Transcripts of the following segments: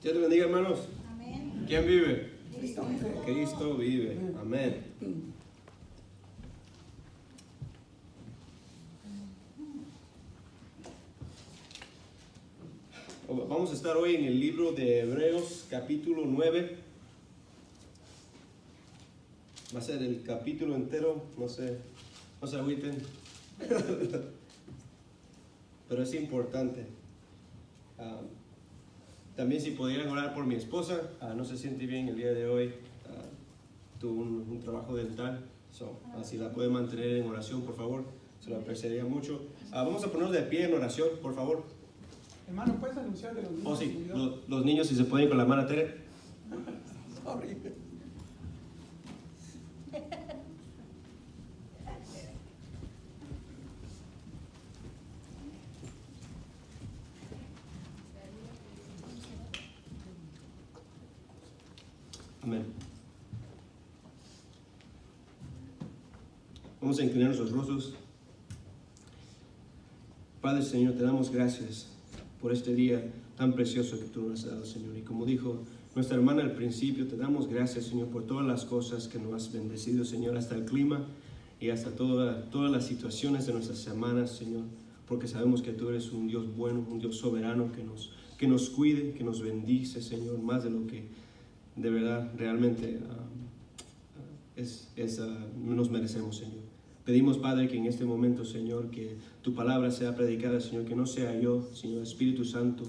Dios te bendiga, hermanos. Amén. ¿Quién vive? Cristo. Cristo vive. Amén. Vamos a estar hoy en el libro de Hebreos, capítulo 9. Va a ser el capítulo entero, no se agüiten. Pero es importante. También si pudieran orar por mi esposa, no se siente bien el día de hoy, tuvo un trabajo dental, si la puede mantener en oración, por favor, se lo apreciaría mucho. Vamos a ponernos de pie en oración, por favor. Hermano, ¿puedes anunciar de los niños? Oh sí, los niños si se pueden ir con la mano Tere. Sorry. Amén. Vamos a inclinar nuestros rostros. Padre Señor, te damos gracias por este día tan precioso que tú nos has dado, Señor. Y como dijo nuestra hermana al principio, te damos gracias, Señor, por todas las cosas que nos has bendecido, Señor, hasta el clima y hasta todas las situaciones de nuestras semanas, Señor, porque sabemos que tú eres un Dios bueno, un Dios soberano que nos cuide, que nos bendice, Señor, más de lo que de verdad realmente nos merecemos, Señor. Pedimos, Padre, que en este momento, Señor, que tu palabra sea predicada, Señor, que no sea yo, Señor, Espíritu Santo,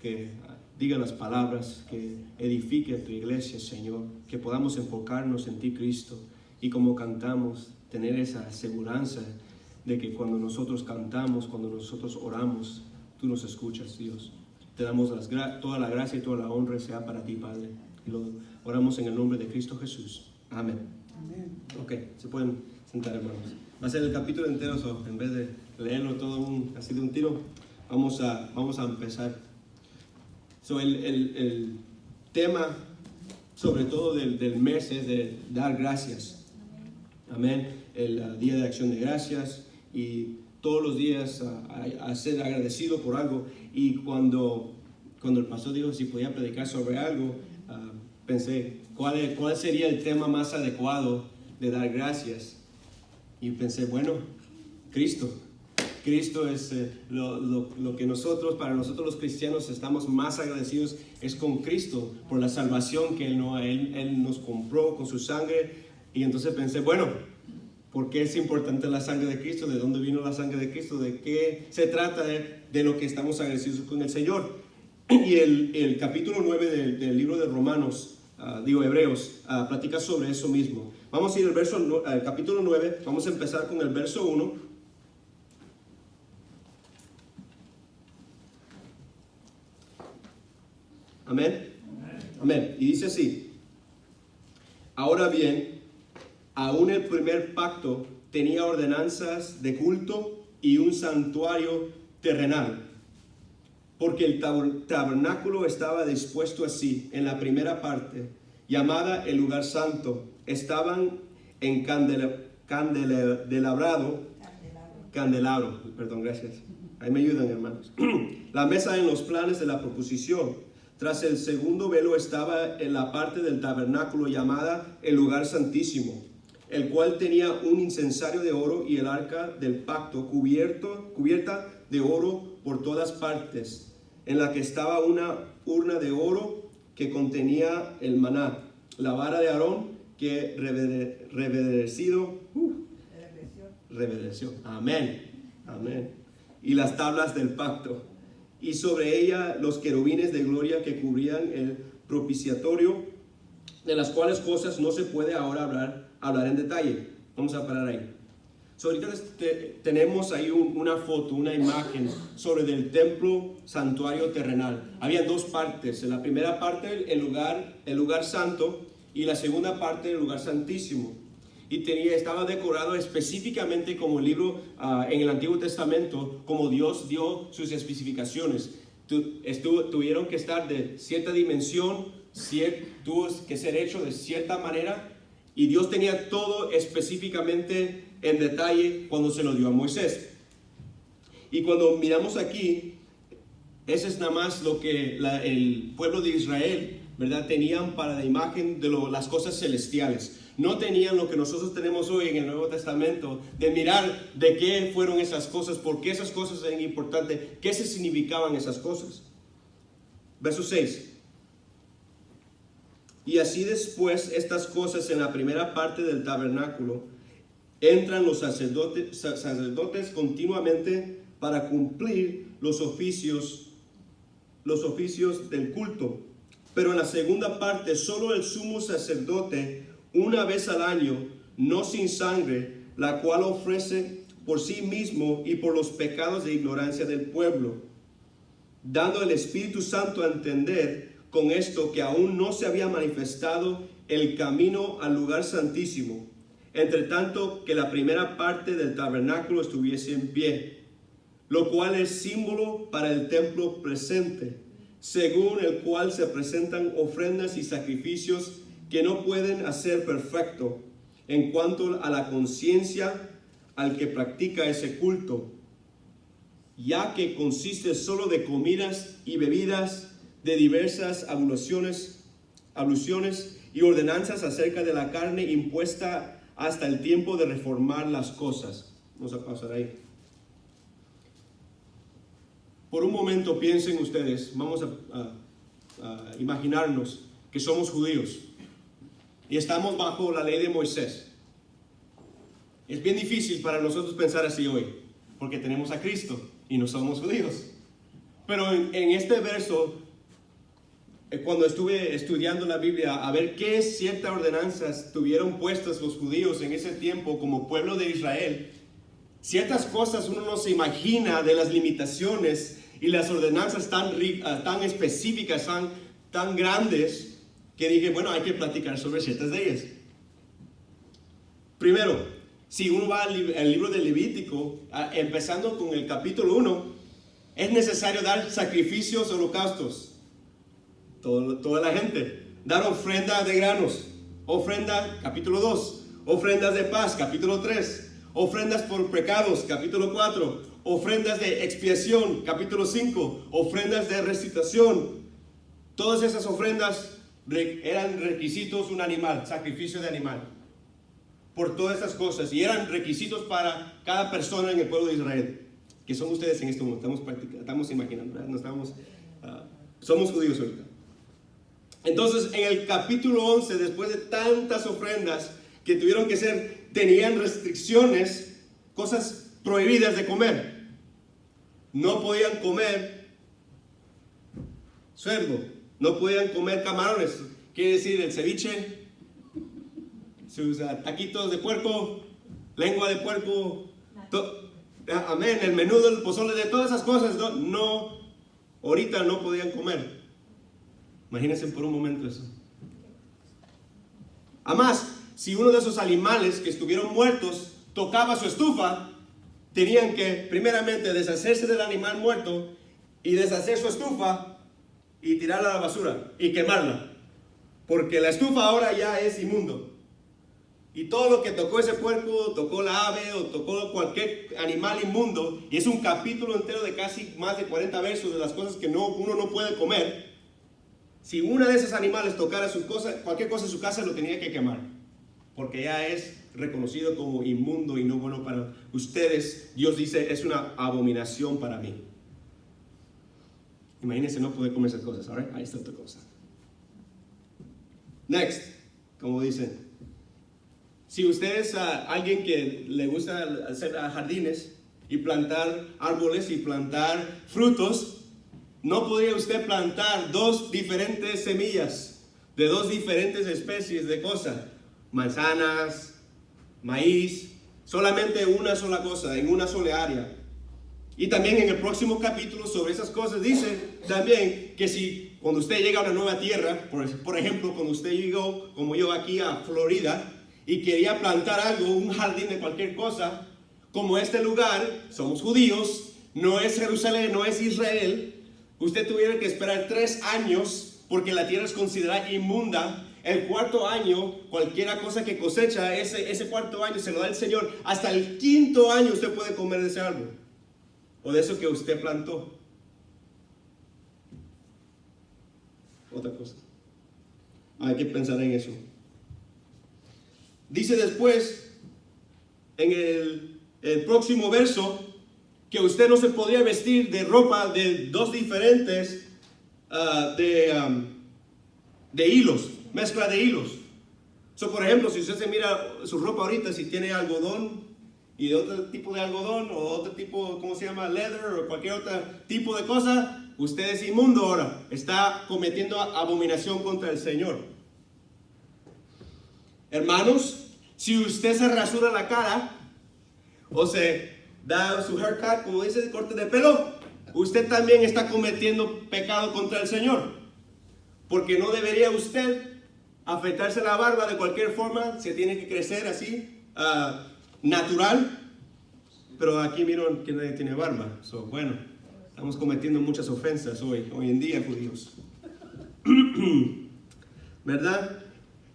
que diga las palabras, que edifique a tu iglesia, Señor, que podamos enfocarnos en ti, Cristo, y como cantamos, tener esa aseguranza de que cuando nosotros cantamos, cuando nosotros oramos, tú nos escuchas, Dios. Te damos toda la gracia y toda la honra sea para ti, Padre. Y lo oramos en el nombre de Cristo Jesús. Amén. Amén. Ok, se pueden sentar, hermanos. Va a ser el capítulo entero, en vez de leerlo todo así de un tiro, vamos a empezar. El tema, sobre todo del mes, es de dar gracias. Amén. El Día de Acción de Gracias y todos los días a ser agradecido por algo. Y cuando el pastor dijo si podía predicar sobre algo, pensé, ¿cuál sería el tema más adecuado de dar gracias? Y pensé, bueno, Cristo. Cristo es lo que para nosotros los cristianos estamos más agradecidos es con Cristo, por la salvación que Él nos compró con su sangre. Y entonces pensé, bueno, ¿por qué es importante la sangre de Cristo? ¿De dónde vino la sangre de Cristo? ¿De qué se trata de lo que estamos agradecidos con el Señor? Y el capítulo 9 del libro de Romanos, Hebreos, platica sobre eso mismo. Vamos a ir al capítulo 9, vamos a empezar con el verso 1. Amén. Amén. Y dice así: ahora bien, aún el primer pacto tenía ordenanzas de culto y un santuario terrenal, porque el tabernáculo estaba dispuesto así en la primera parte, llamada el lugar santo. Estaban en candelabro, perdón, gracias. Ahí me ayudan, hermanos. La mesa en los planes de la proposición. Tras el segundo velo estaba en la parte del tabernáculo llamada el lugar santísimo, el cual tenía un incensario de oro y el arca del pacto cubierta de oro por todas partes, en la que estaba una urna de oro que contenía el maná, la vara de Aarón que reverdeció. Amén. Amén. Y las tablas del pacto. Y sobre ella los querubines de gloria que cubrían el propiciatorio, de las cuales cosas no se puede ahora hablar en detalle. Vamos a parar ahí. Ahorita tenemos ahí una foto, una imagen sobre el templo santuario terrenal. Había dos partes. En la primera parte el lugar santo, y la segunda parte el lugar santísimo. Y estaba decorado específicamente como el libro en el Antiguo Testamento, como Dios dio sus especificaciones. Tuvieron que estar de cierta dimensión, tuvo que ser hecho de cierta manera, y Dios tenía todo específicamente en detalle cuando se lo dio a Moisés. Y cuando miramos aquí, Ese es nada más lo que el pueblo de Israel, ¿verdad?, tenían para la imagen de las cosas celestiales. No tenían lo que nosotros tenemos hoy en el Nuevo Testamento, de mirar de qué fueron esas cosas, por qué esas cosas eran importantes, qué se significaban esas cosas. Verso 6. Y así después estas cosas en la primera parte del tabernáculo, entran los sacerdotes continuamente para cumplir los oficios del culto. Pero en la segunda parte, solo el sumo sacerdote, una vez al año, no sin sangre, la cual ofrece por sí mismo y por los pecados de ignorancia del pueblo, dando el Espíritu Santo a entender con esto que aún no se había manifestado el camino al lugar santísimo, entre tanto que la primera parte del tabernáculo estuviese en pie, lo cual es símbolo para el templo presente, según el cual se presentan ofrendas y sacrificios que no pueden hacer perfecto en cuanto a la conciencia al que practica ese culto, ya que consiste solo de comidas y bebidas, de diversas abluciones y ordenanzas acerca de la carne impuesta hasta el tiempo de reformar las cosas. Vamos a pasar ahí. Por un momento piensen ustedes, vamos a imaginarnos que somos judíos y estamos bajo la ley de Moisés. Es bien difícil para nosotros pensar así hoy, porque tenemos a Cristo y no somos judíos. Pero en este verso, cuando estuve estudiando la Biblia, a ver qué ciertas ordenanzas tuvieron puestas los judíos en ese tiempo como pueblo de Israel, ciertas cosas uno no se imagina de las limitaciones y las ordenanzas tan específicas, tan grandes, que dije, bueno, hay que platicar sobre ciertas de ellas. Primero, si uno va al libro de Levítico, empezando con el capítulo 1, es necesario dar sacrificios, holocaustos. Toda la gente. Dar ofrenda de granos. Ofrenda, capítulo 2. Ofrendas de paz, capítulo 3. Ofrendas por pecados, capítulo 4. Ofrendas de expiación, capítulo 5. Ofrendas de restitución. Todas esas ofrendas eran requisitos, un animal, sacrificio de animal. Por todas esas cosas. Y eran requisitos para cada persona en el pueblo de Israel. Que son ustedes en este momento. Estamos imaginando, ¿verdad? Somos judíos ahorita. Entonces, en el capítulo 11, después de tantas ofrendas que tuvieron que ser, tenían restricciones, cosas prohibidas de comer. No podían comer cerdo, no podían comer camarones, quiere decir el ceviche, sus taquitos de puerco, lengua de puerco, amén, el menudo, el pozole, de todas esas cosas, ahorita no podían comer. Imagínense por un momento eso. Además, si uno de esos animales que estuvieron muertos tocaba su estufa, tenían que primeramente deshacerse del animal muerto y deshacer su estufa y tirarla a la basura y quemarla. Porque la estufa ahora ya es inmundo. Y todo lo que tocó ese puerco, tocó la ave o tocó cualquier animal inmundo, y es un capítulo entero de casi más de 40 versos de las cosas que uno no puede comer. Si una de esos animales tocara cualquier cosa en su casa, lo tenía que quemar, porque ya es reconocido como inmundo y no bueno para ustedes. Dios dice, es una abominación para mí. Imagínense no poder comer esas cosas. All right? Ahí está otra cosa. Next, como dicen, si usted es alguien que le gusta hacer jardines y plantar árboles y plantar frutos, no podría usted plantar 2 diferentes semillas de 2 diferentes especies de cosas, manzanas, maíz, solamente una sola cosa, en una sola área. Y también en el próximo capítulo sobre esas cosas dice también que si cuando usted llega a una nueva tierra, por ejemplo, cuando usted llegó como yo aquí a Florida y quería plantar algo, un jardín de cualquier cosa, como este lugar, somos judíos, no es Jerusalén, no es Israel, usted tuviera que esperar 3 años porque la tierra es considerada inmunda. El 4º año, cualquier cosa que cosecha, ese 4º año se lo da el Señor. Hasta el 5º año usted puede comer de ese árbol o de eso que usted plantó. otra cosa. Hay que pensar en eso. Dice después, en el próximo verso, que usted no se podía vestir de ropa de dos diferentes de hilos, mezcla de hilos. Por ejemplo, si usted se mira su ropa ahorita, si tiene algodón y de otro tipo de algodón o otro tipo, ¿cómo se llama? Leather o cualquier otro tipo de cosa, usted es inmundo ahora, está cometiendo abominación contra el Señor. Hermanos, si usted se rasura la cara o se da su haircut, como dice, corte de pelo, usted también está cometiendo pecado contra el Señor. Porque no debería usted afeitarse la barba de cualquier forma, se tiene que crecer así, natural. Pero aquí miren que nadie tiene barba. Bueno, estamos cometiendo muchas ofensas hoy en día, judíos. ¿Verdad?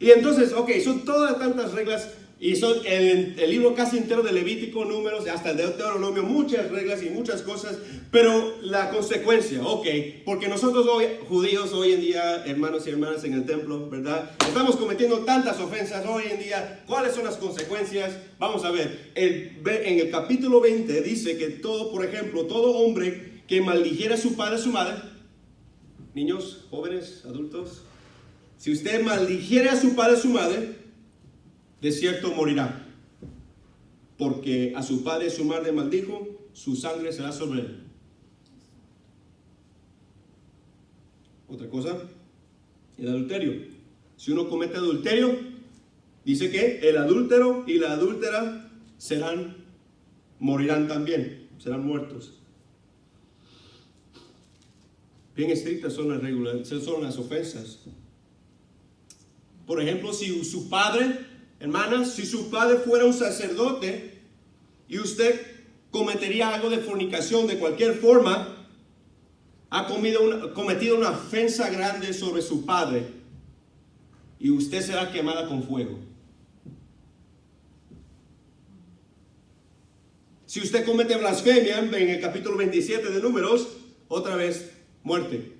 Y entonces, son todas tantas reglas. Y son el libro casi entero de Levítico, Números, hasta el Deuteronomio, muchas reglas y muchas cosas, pero la consecuencia, porque nosotros judíos hoy en día, hermanos y hermanas en el templo, ¿verdad? Estamos cometiendo tantas ofensas hoy en día. ¿Cuáles son las consecuencias? Vamos a ver, en el capítulo 20 dice que por ejemplo, todo hombre que maldijera a su padre o su madre, niños, jóvenes, adultos, si usted maldijere a su padre o su madre, de cierto morirá, porque a su padre y su madre maldijo, su sangre será sobre él. Otra cosa, el adulterio. Si uno comete adulterio, dice que el adúltero y la adúltera morirán también, serán muertos. Bien estrictas son las reglas, son las ofensas. Por ejemplo, si su padre, hermanas, si su padre fuera un sacerdote y usted cometería algo de fornicación de cualquier forma, ha cometido una ofensa grande sobre su padre y usted será quemada con fuego. Si usted comete blasfemia, en el capítulo 27 de Números, otra vez muerte.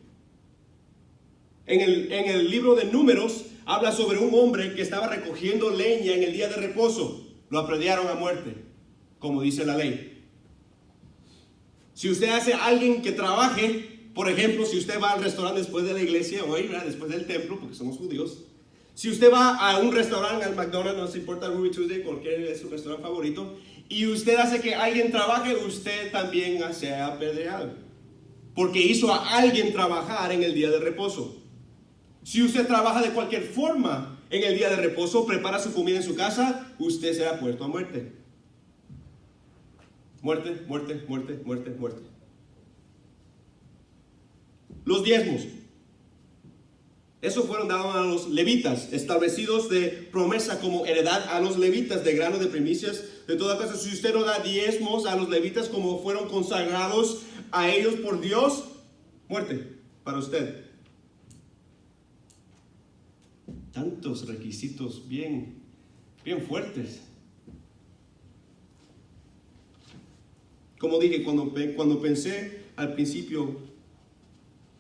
En el libro de Números habla sobre un hombre que estaba recogiendo leña en el día de reposo. Lo apedrearon a muerte, como dice la ley. Si usted hace a alguien que trabaje, por ejemplo, si usted va al restaurante después de la iglesia hoy, ¿verdad? Después del templo, porque somos judíos. Si usted va a un restaurante, al McDonald's, no se importa, Ruby Tuesday, cualquier es su restaurante favorito, y usted hace que alguien trabaje, usted también se ha apedreado. Porque hizo a alguien trabajar en el día de reposo. Si usted trabaja de cualquier forma en el día de reposo, prepara su comida en su casa, usted será puesto a muerte. Muerte, muerte, muerte, muerte, muerte. Los diezmos. Esos fueron dados a los levitas, establecidos de promesa como heredad a los levitas de grano de primicias. De toda cosa, si usted no da diezmos a los levitas como fueron consagrados a ellos por Dios, muerte para usted. Tantos requisitos bien fuertes. Como dije, cuando pensé al principio,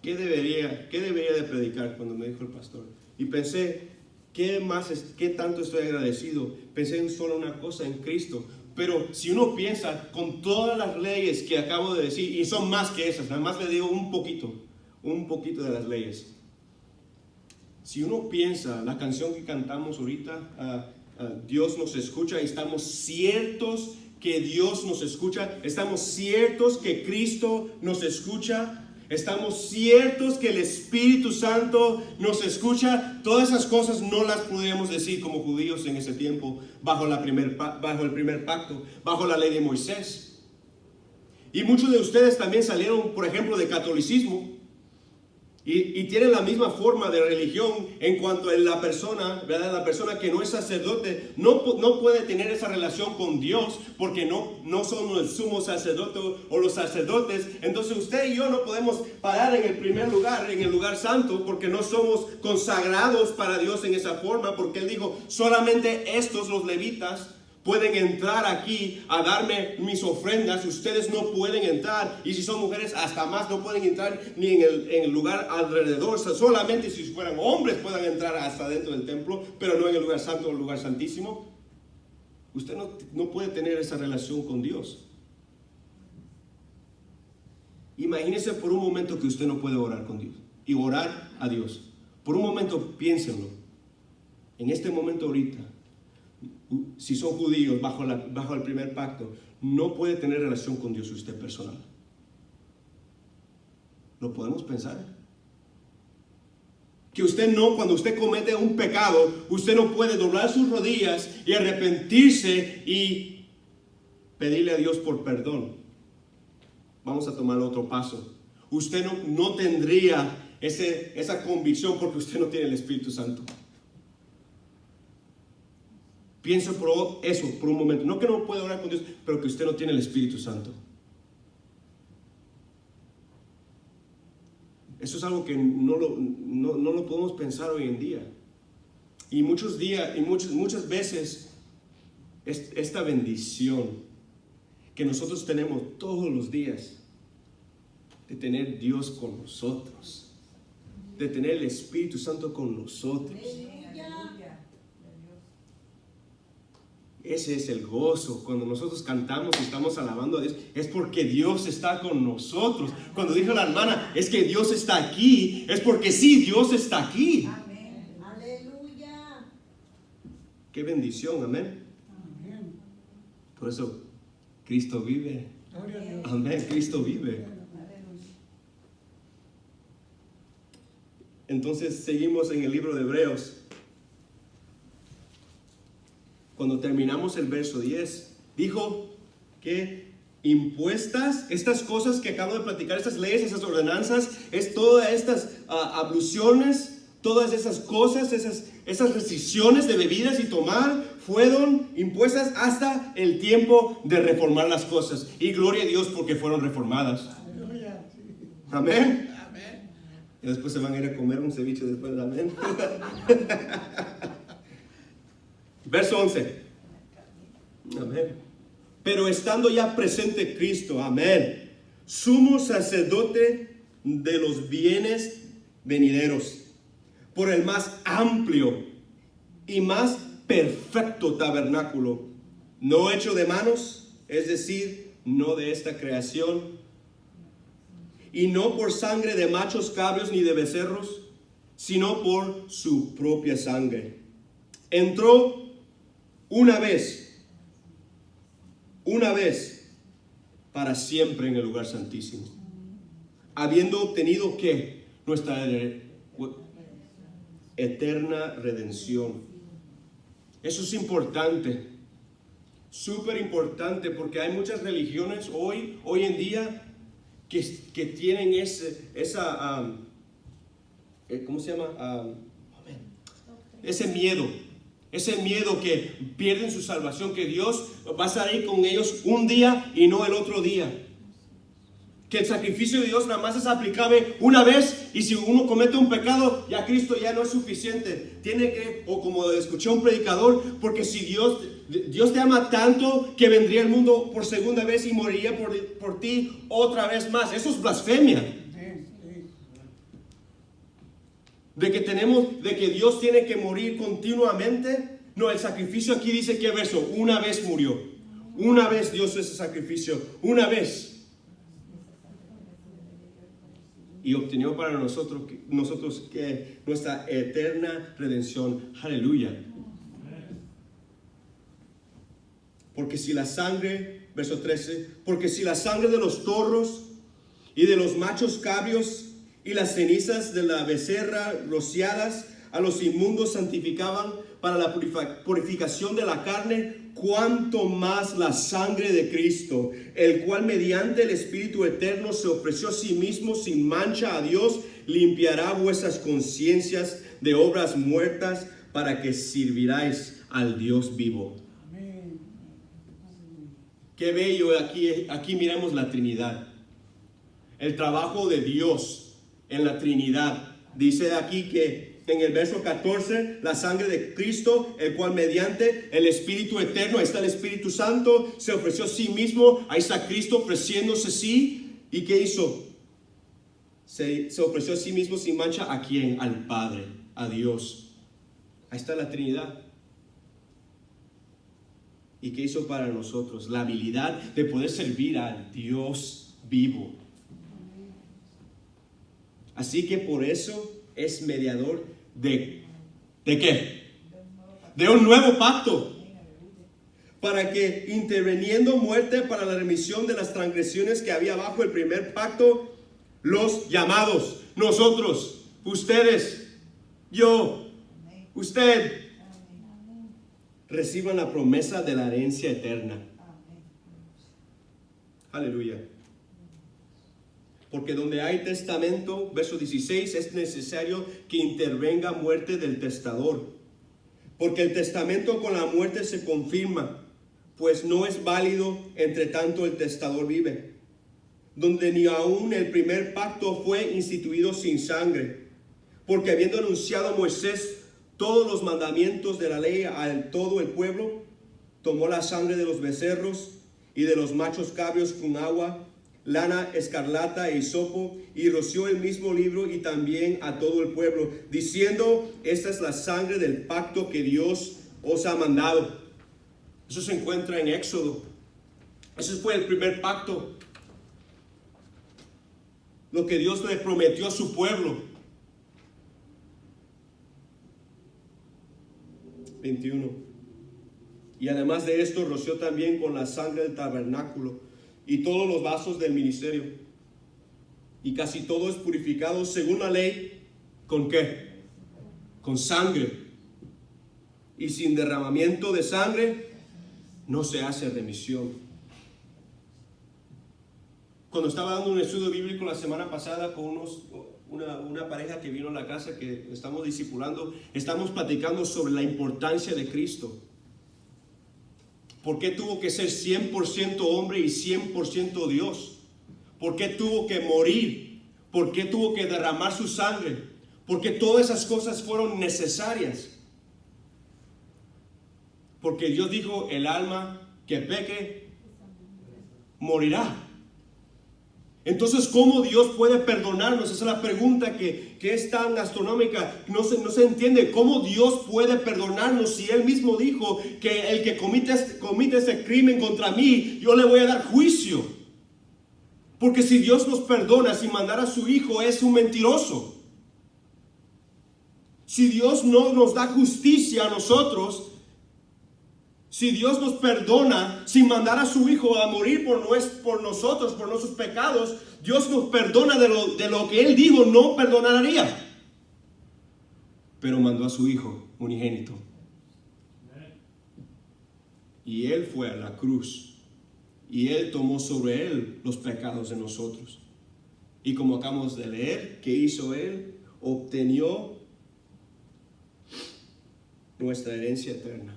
¿qué debería de predicar? Cuando me dijo el pastor, y pensé, ¿qué tanto estoy agradecido? Pensé en solo una cosa, en Cristo. Pero si uno piensa con todas las leyes que acabo de decir, y son más que esas, nada más le digo un poquito de las leyes. Si uno piensa, la canción que cantamos ahorita, Dios nos escucha, y estamos ciertos que Dios nos escucha, estamos ciertos que Cristo nos escucha, estamos ciertos que el Espíritu Santo nos escucha. Todas esas cosas no las podíamos decir como judíos en ese tiempo, bajo el primer pacto, bajo la ley de Moisés. Y muchos de ustedes también salieron, por ejemplo, de catolicismo. Y tienen la misma forma de religión en cuanto a la persona, ¿verdad? La persona que no es sacerdote no puede tener esa relación con Dios porque no son el sumo sacerdote o los sacerdotes. Entonces usted y yo no podemos parar en el primer lugar, en el lugar santo, porque no somos consagrados para Dios en esa forma, porque Él dijo, solamente estos, los levitas, pueden entrar aquí a darme mis ofrendas, ustedes no pueden entrar. Y si son mujeres, hasta más no pueden entrar ni en el lugar alrededor. O sea, solamente si fueran hombres puedan entrar hasta dentro del templo, pero no en el lugar santo o el lugar santísimo. Usted no puede tener esa relación con Dios. Imagínese por un momento que usted no puede orar con Dios y orar a Dios. Por un momento piénsenlo. En este momento ahorita, si son judíos bajo el primer pacto, no puede tener relación con Dios usted personal. ¿Lo podemos pensar? Que usted no, cuando usted comete un pecado, usted no puede doblar sus rodillas y arrepentirse y pedirle a Dios por perdón. Vamos a tomar otro paso. Usted no tendría esa convicción porque usted no tiene el Espíritu Santo. Piensa por eso por un momento. No que no puede orar con Dios, pero que usted no tiene el Espíritu Santo. Eso es algo que no lo podemos pensar hoy en día. Y muchas veces esta bendición que nosotros tenemos todos los días de tener Dios con nosotros, de tener el Espíritu Santo con nosotros. Ese es el gozo. Cuando nosotros cantamos y estamos alabando a Dios, es porque Dios está con nosotros. Cuando dijo la hermana, es que Dios está aquí, es porque sí, Dios está aquí. Amén. Aleluya. Qué bendición, amén. Amén. Por eso, Cristo vive. Gloria a Dios. Amén, Cristo vive. Entonces seguimos en el libro de Hebreos. Cuando terminamos el verso 10, dijo que impuestas, estas cosas que acabo de platicar, estas leyes, esas ordenanzas, es todas estas abluciones, todas esas cosas, esas restricciones de bebidas y tomar, fueron impuestas hasta el tiempo de reformar las cosas. Y gloria a Dios porque fueron reformadas. Aleluya. Sí. Amén. Amén. Y después se van a ir a comer un ceviche después, amén. Verso 11. Amén. Pero estando ya presente Cristo, amén, sumo sacerdote de los bienes venideros, por el más amplio y más perfecto tabernáculo, no hecho de manos, es decir, no de esta creación, y no por sangre de machos cabríos ni de becerros, sino por su propia sangre. Entró una vez para siempre en el lugar santísimo, habiendo obtenido ¿qué? Nuestra eterna redención. Eso es importante, súper importante, porque hay muchas religiones hoy en día que tienen esa ¿cómo se llama? Ese miedo que pierden su salvación, que Dios va a estar ahí con ellos un día y no el otro día. Que el sacrificio de Dios nada más es aplicable una vez, y si uno comete un pecado, ya Cristo ya no es suficiente. Tiene que, o como escuché un predicador, porque si Dios te ama tanto que vendría al mundo por segunda vez y moriría por ti otra vez más. Eso es blasfemia. De que Dios tiene que morir continuamente. No, el sacrificio aquí dice, ¿qué verso? Una vez murió. Una vez Dios hizo ese sacrificio. Una vez. Y obtenió para nosotros que nuestra eterna redención. Aleluya. Porque si la sangre, verso 13, porque si la sangre de los toros y de los machos cabríos y las cenizas de la becerra rociadas a los inmundos santificaban para la purificación de la carne, cuanto más la sangre de Cristo, el cual mediante el Espíritu Eterno se ofreció a sí mismo sin mancha a Dios, limpiará vuestras conciencias de obras muertas para que sirviráis al Dios vivo. Amén. Qué bello, aquí miramos la Trinidad. El trabajo de Dios en la Trinidad Dice aquí que en el verso 14, la sangre de Cristo, el cual mediante el Espíritu eterno, ahí está el Espíritu Santo, se ofreció a sí mismo, ahí está Cristo ofreciéndose sí. ¿Y qué hizo? Se ofreció a sí mismo sin mancha. ¿A quién? Al Padre, a Dios. Ahí está la Trinidad. ¿Y qué hizo para nosotros? La habilidad de poder servir al Dios vivo. Así que por eso es mediador ¿de qué? De un nuevo pacto. Para que interviniendo muerte para la remisión de las transgresiones que había bajo el primer pacto, los llamados, nosotros, ustedes, yo, usted, reciban la promesa de la herencia eterna. Aleluya. Porque donde hay testamento, verso 16, es necesario que intervenga muerte del testador. Porque el testamento con la muerte se confirma, pues no es válido entre tanto el testador vive. Donde ni aún el primer pacto fue instituido sin sangre. Porque habiendo anunciado a Moisés todos los mandamientos de la ley a todo el pueblo, tomó la sangre de los becerros y de los machos cabríos con agua, lana escarlata e hisopo, y roció el mismo libro y también a todo el pueblo, diciendo: esta es la sangre del pacto que Dios os ha mandado. Eso se encuentra en Éxodo. Ese fue el primer pacto. Lo que Dios le prometió a su pueblo. 21. Y además de esto, roció también con la sangre del tabernáculo y todos los vasos del ministerio. Y casi todo es purificado según la ley. ¿Con qué? Con sangre. Y sin derramamiento de sangre no se hace remisión. Cuando estaba dando un estudio bíblico la semana pasada con una pareja que vino a la casa que estamos discipulando, estamos platicando sobre la importancia de Cristo. ¿Por qué tuvo que ser 100% hombre y 100% Dios? ¿Por qué tuvo que morir? ¿Por qué tuvo que derramar su sangre? Porque todas esas cosas fueron necesarias. Porque Dios dijo: el alma que peque morirá. Entonces, ¿cómo Dios puede perdonarnos? Esa es la pregunta que es tan astronómica. No se entiende cómo Dios puede perdonarnos si Él mismo dijo que el que comite este crimen contra mí, yo le voy a dar juicio. Porque si Dios nos perdona sin mandar a su Hijo, es un mentiroso. Si Dios no nos da justicia a nosotros, si Dios nos perdona sin mandar a su Hijo a morir por nosotros, por nuestros pecados, Dios nos perdona de lo que Él dijo no perdonaría. Pero mandó a su Hijo unigénito. Y Él fue a la cruz. Y Él tomó sobre Él los pecados de nosotros. Y como acabamos de leer, ¿qué hizo Él? Obtenió nuestra herencia eterna.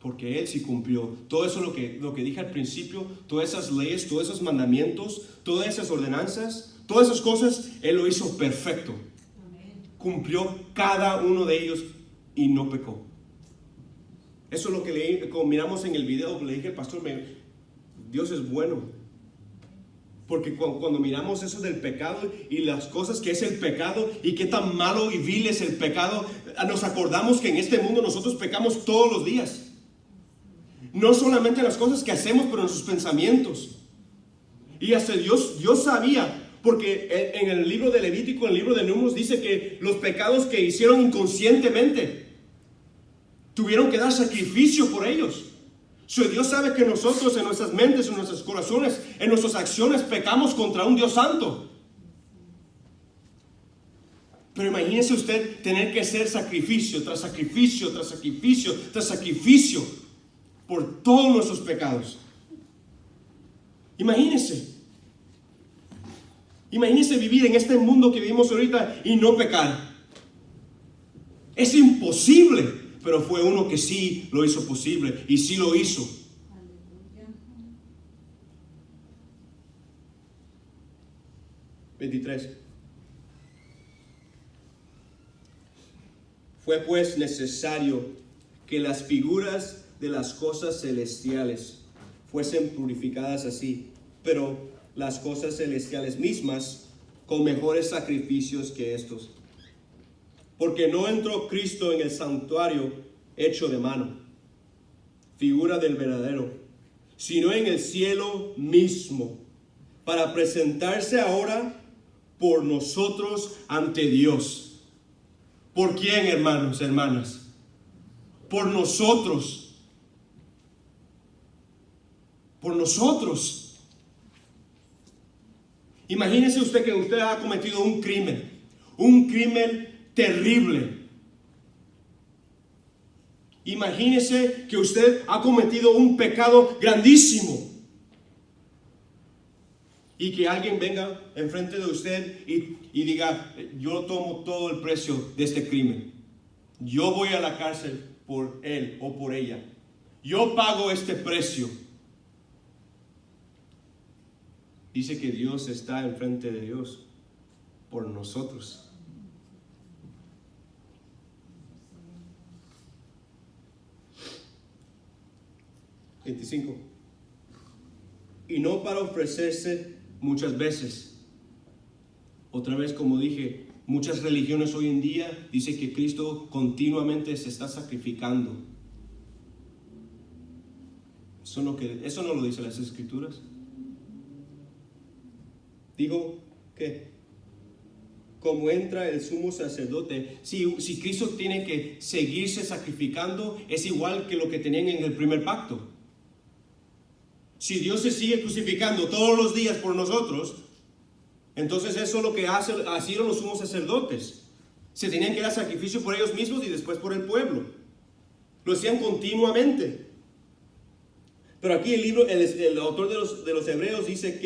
Porque Él sí cumplió todo eso, lo que dije al principio, todas esas leyes, todos esos mandamientos, todas esas ordenanzas, todas esas cosas, Él lo hizo perfecto. Amén. Cumplió cada uno de ellos y no pecó. Eso es lo que como miramos en el video que le dije al pastor, Dios es bueno. Porque cuando miramos eso del pecado y las cosas que es el pecado y qué tan malo y vil es el pecado, nos acordamos que en este mundo nosotros pecamos todos los días. No solamente en las cosas que hacemos, pero en sus pensamientos. Y hasta Dios sabía, porque en el libro de Levítico, en el libro de Números, dice que los pecados que hicieron inconscientemente tuvieron que dar sacrificio por ellos. Dios sabe que nosotros en nuestras mentes, en nuestros corazones, en nuestras acciones pecamos contra un Dios santo. Pero imagínese usted tener que hacer sacrificio tras sacrificio, tras sacrificio, tras sacrificio por todos nuestros pecados. Imagínese vivir en este mundo que vivimos ahorita y no pecar. Es imposible, pero fue uno que sí lo hizo posible y sí lo hizo. 23. Fue pues necesario que las figuras de las cosas celestiales fuesen purificadas así, pero las cosas celestiales mismas con mejores sacrificios que estos. Porque no entró Cristo en el santuario hecho de mano, figura del verdadero, sino en el cielo mismo, para presentarse ahora por nosotros ante Dios. ¿Por quién, hermanos, hermanas? Por nosotros. Por nosotros. Imagínese usted que usted ha cometido un crimen terrible. Imagínese que usted ha cometido un pecado grandísimo. Y que alguien venga enfrente de usted y diga, yo tomo todo el precio de este crimen. Yo voy a la cárcel por él o por ella. Yo pago este precio. Dice que Dios está enfrente de Dios por nosotros. (25) Y no para ofrecerse muchas veces. Otra vez, como dije, muchas religiones hoy en día dicen que Cristo continuamente se está sacrificando. Eso no lo dice las Escrituras. Digo que como entra el sumo sacerdote, si Cristo tiene que seguirse sacrificando, es igual que lo que tenían en el primer pacto. Si Dios se sigue crucificando todos los días por nosotros, entonces eso es lo que hacían los sumos sacerdotes. Se tenían que dar sacrificio por ellos mismos y después por el pueblo. Lo hacían continuamente. Pero aquí el autor de los Hebreos dice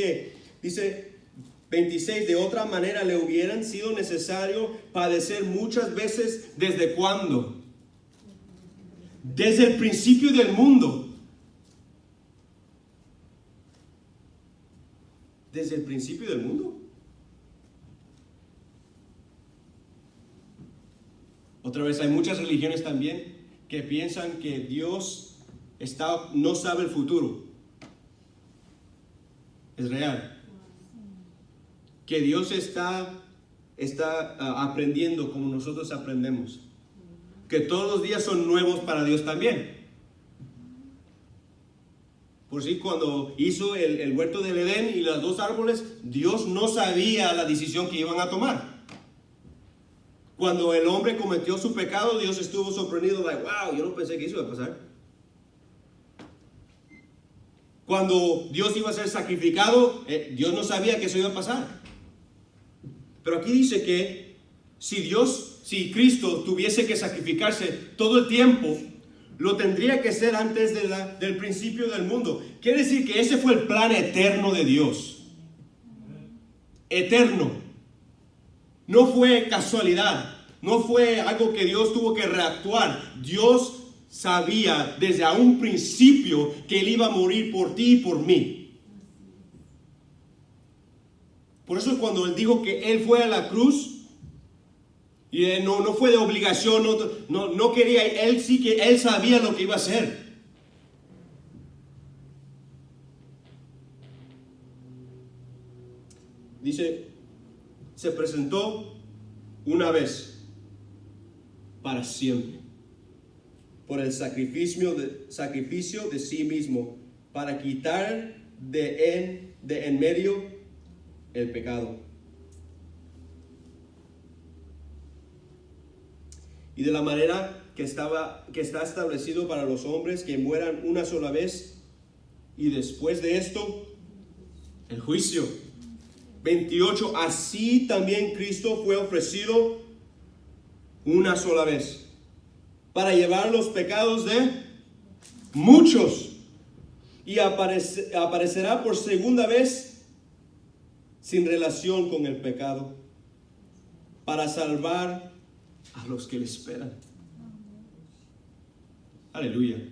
26, de otra manera le hubieran sido necesario padecer muchas veces. ¿Desde cuándo? Desde el principio del mundo. Desde el principio del mundo. Otra vez, hay muchas religiones también que piensan que Dios no sabe el futuro. Es real. Que Dios está aprendiendo como nosotros aprendemos. Que todos los días son nuevos para Dios también. Por si cuando hizo el huerto del Edén y los dos árboles, Dios no sabía la decisión que iban a tomar. Cuando el hombre cometió su pecado, Dios estuvo sorprendido, wow, yo no pensé que eso iba a pasar. Cuando Dios iba a ser sacrificado, Dios no sabía que eso iba a pasar. Pero aquí dice que si Cristo tuviese que sacrificarse todo el tiempo, lo tendría que ser antes del principio del mundo. Quiere decir que ese fue el plan eterno de Dios. Eterno. No fue casualidad. No fue algo que Dios tuvo que reactuar. Dios sabía desde a un principio que Él iba a morir por ti y por mí. Por eso cuando Él dijo que Él fue a la cruz, y no fue de obligación, no quería, Él sabía lo que iba a hacer. Dice, se presentó una vez para siempre por el sacrificio de sí mismo para quitar de en medio el pecado. Y de la manera que está establecido para los hombres que mueran una sola vez, y después de esto, el juicio. 28, así también Cristo fue ofrecido una sola vez, para llevar los pecados de muchos, y aparecerá por segunda vez sin relación con el pecado, para salvar a los que le esperan. Aleluya.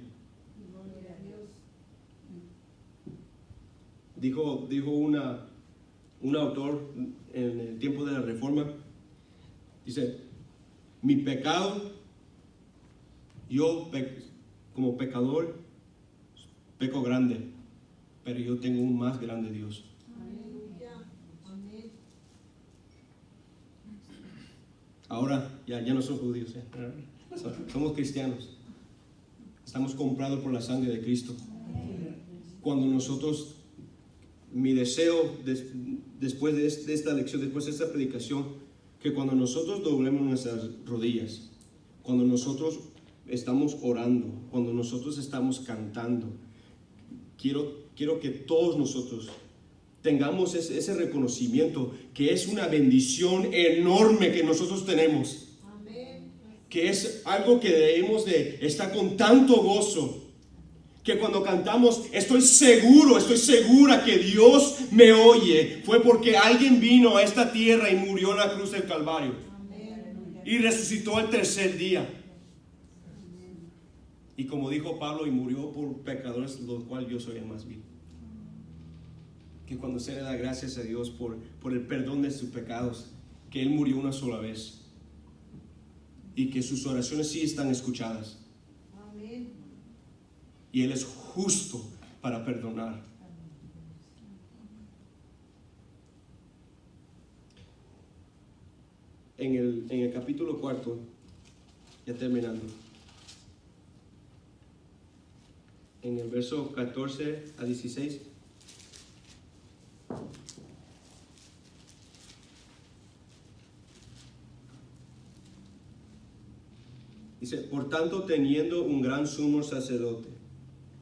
Dijo un autor en el tiempo de la Reforma, dice, mi pecado Yo, como pecador, peco grande, pero yo tengo un más grande Dios. Aleluya. Amén. Ahora ya no son judíos, somos cristianos. Estamos comprados por la sangre de Cristo. Cuando nosotros, mi deseo después de esta lección, después de esta predicación, que cuando nosotros doblemos nuestras rodillas, cuando nosotros estamos orando, cuando nosotros estamos cantando, quiero que todos nosotros tengamos ese reconocimiento que es una bendición enorme que nosotros tenemos. Amén. Que es algo que debemos de estar con tanto gozo, que cuando cantamos estoy segura que Dios me oye, fue porque alguien vino a esta tierra y murió en la cruz del Calvario. Amén. Y resucitó al tercer día. Y como dijo Pablo, y murió por pecadores, los cuales yo soy el más vil. Que cuando se le da gracias a Dios por el perdón de sus pecados, que Él murió una sola vez. Y que sus oraciones sí están escuchadas. Amén. Y Él es justo para perdonar. En el capítulo 4, ya terminando, en el verso 14 a 16, dice: por tanto, teniendo un gran sumo sacerdote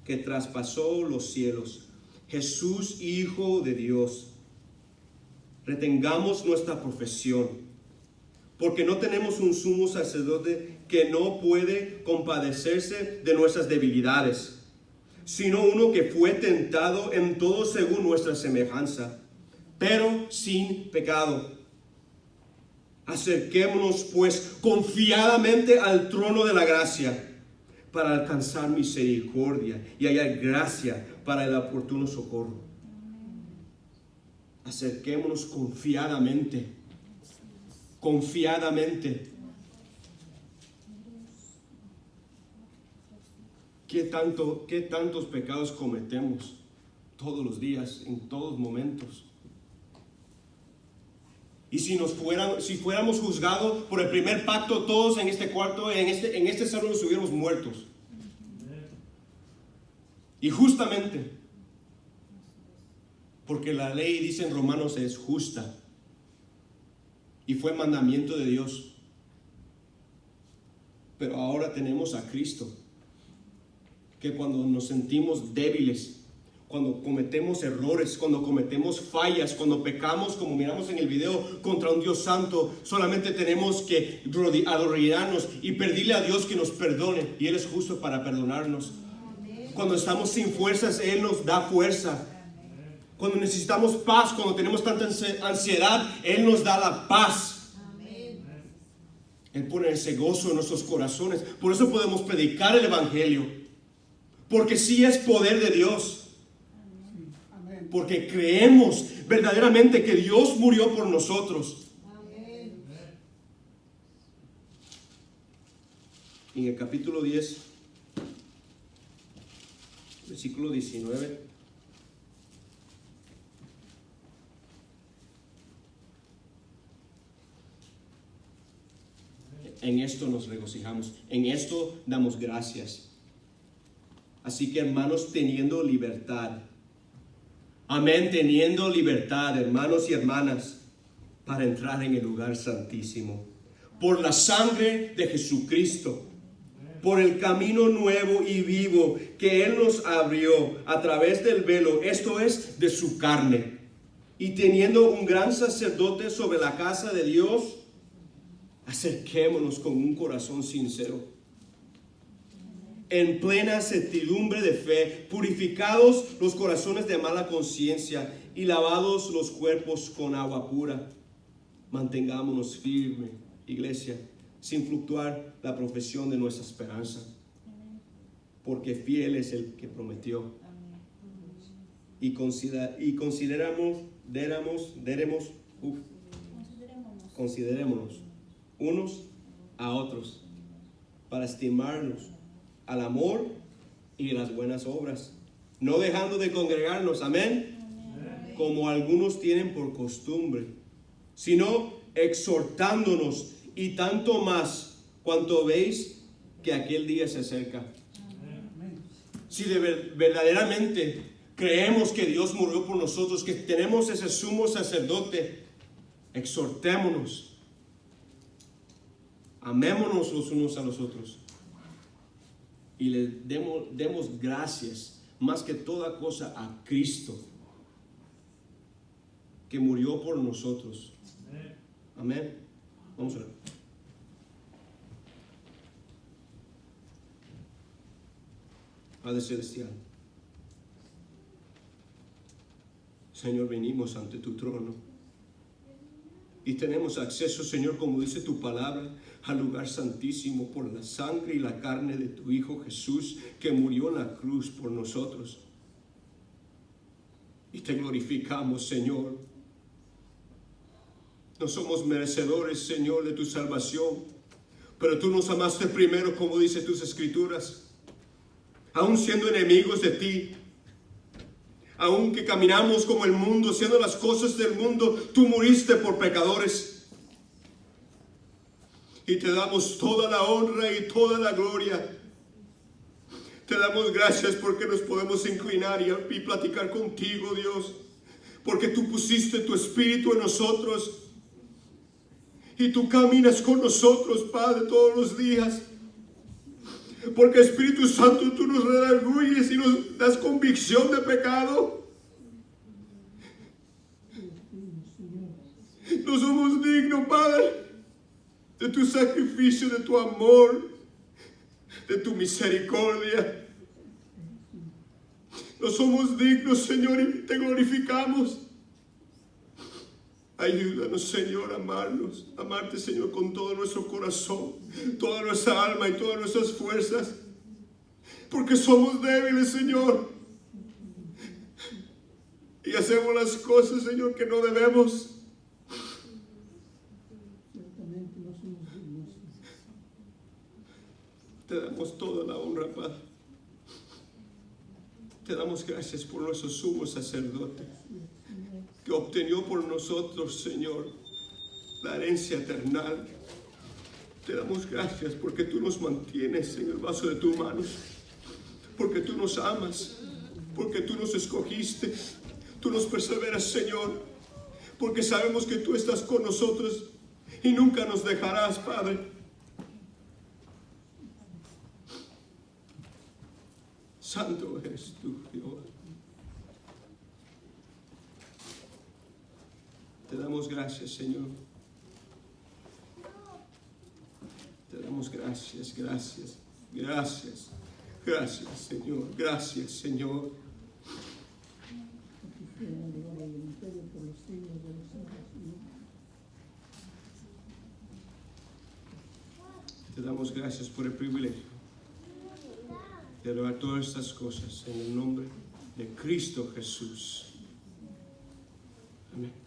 que traspasó los cielos, Jesús, Hijo de Dios, retengamos nuestra profesión, porque no tenemos un sumo sacerdote que no puede compadecerse de nuestras debilidades, sino uno que fue tentado en todo según nuestra semejanza, pero sin pecado. Acerquémonos pues confiadamente al trono de la gracia, para alcanzar misericordia y hallar gracia para el oportuno socorro. Acerquémonos confiadamente. ¿Qué tantos pecados cometemos todos los días, en todos momentos? Y si fuéramos juzgados por el primer pacto, todos en este cuarto, en este salón, nos hubiéramos muertos. Y justamente, porque la ley, dice en Romanos, es justa. Y fue mandamiento de Dios. Pero ahora tenemos a Cristo, que cuando nos sentimos débiles, cuando cometemos errores, cuando cometemos fallas, cuando pecamos, como miramos en el video, contra un Dios santo, solamente tenemos que arrodillarnos y pedirle a Dios que nos perdone, y Él es justo para perdonarnos. Cuando estamos sin fuerzas, Él nos da fuerza. Cuando necesitamos paz, cuando tenemos tanta ansiedad, Él nos da la paz. Él pone ese gozo en nuestros corazones. Por eso podemos predicar el Evangelio, porque sí es poder de Dios. Porque creemos verdaderamente que Dios murió por nosotros. Amén. En el capítulo 10, versículo 19, en esto nos regocijamos, en esto damos gracias. Así que, hermanos, teniendo libertad, amén, teniendo libertad, hermanos y hermanas, para entrar en el lugar santísimo, por la sangre de Jesucristo, por el camino nuevo y vivo que Él nos abrió a través del velo, esto es, de su carne, y teniendo un gran sacerdote sobre la casa de Dios, acerquémonos con un corazón sincero, en plena certidumbre de fe, purificados los corazones de mala conciencia y lavados los cuerpos con agua pura. Mantengámonos firmes, iglesia, sin fluctuar la profesión de nuestra esperanza, porque fiel es el que prometió. Y considerémonos unos a otros para estimarnos al amor y las buenas obras, no dejando de congregarnos, amén, como algunos tienen por costumbre, sino exhortándonos, y tanto más cuanto veis que aquel día se acerca. Amén. Si verdaderamente creemos que Dios murió por nosotros, que tenemos ese sumo sacerdote, exhortémonos, amémonos los unos a los otros y le demos gracias más que toda cosa a Cristo, que murió por nosotros. Amén. Vamos a ver. Padre Celestial, Señor, venimos ante tu trono y tenemos acceso, Señor, como dice tu palabra, al lugar santísimo por la sangre y la carne de tu Hijo Jesús, que murió en la cruz por nosotros. Y te glorificamos, Señor. No somos merecedores, Señor, de tu salvación, pero tú nos amaste primero, como dice tus escrituras. Aún siendo enemigos de ti, aun que caminamos como el mundo, haciendo las cosas del mundo, tú muriste por pecadores. Y te damos toda la honra y toda la gloria. Te damos gracias porque nos podemos inclinar y platicar contigo, Dios. Porque tú pusiste tu espíritu en nosotros. Y tú caminas con nosotros, Padre, todos los días. Porque Espíritu Santo, tú nos redarguyes y nos das convicción de pecado. No somos dignos, Padre, de tu sacrificio, de tu amor, de tu misericordia. No somos dignos, Señor, y te glorificamos. Ayúdanos, Señor, a amarnos, amarte, Señor, con todo nuestro corazón, toda nuestra alma y todas nuestras fuerzas, porque somos débiles, Señor, y hacemos las cosas, Señor, que no debemos. Ciertamente no somos dignos. Te damos toda la honra, Padre. Te damos gracias por nuestro sumo sacerdote, que obtenió por nosotros, Señor, la herencia eterna. Te damos gracias porque tú nos mantienes en el vaso de tu mano, porque tú nos amas, porque tú nos escogiste, tú nos perseveras, Señor, porque sabemos que tú estás con nosotros y nunca nos dejarás, Padre. Santo eres tú, Dios. Te damos gracias, Señor. Te damos gracias, gracias, gracias. Gracias, Señor. Gracias, Señor. Te damos gracias por el privilegio de lograr todas estas cosas en el nombre de Cristo Jesús. Amén.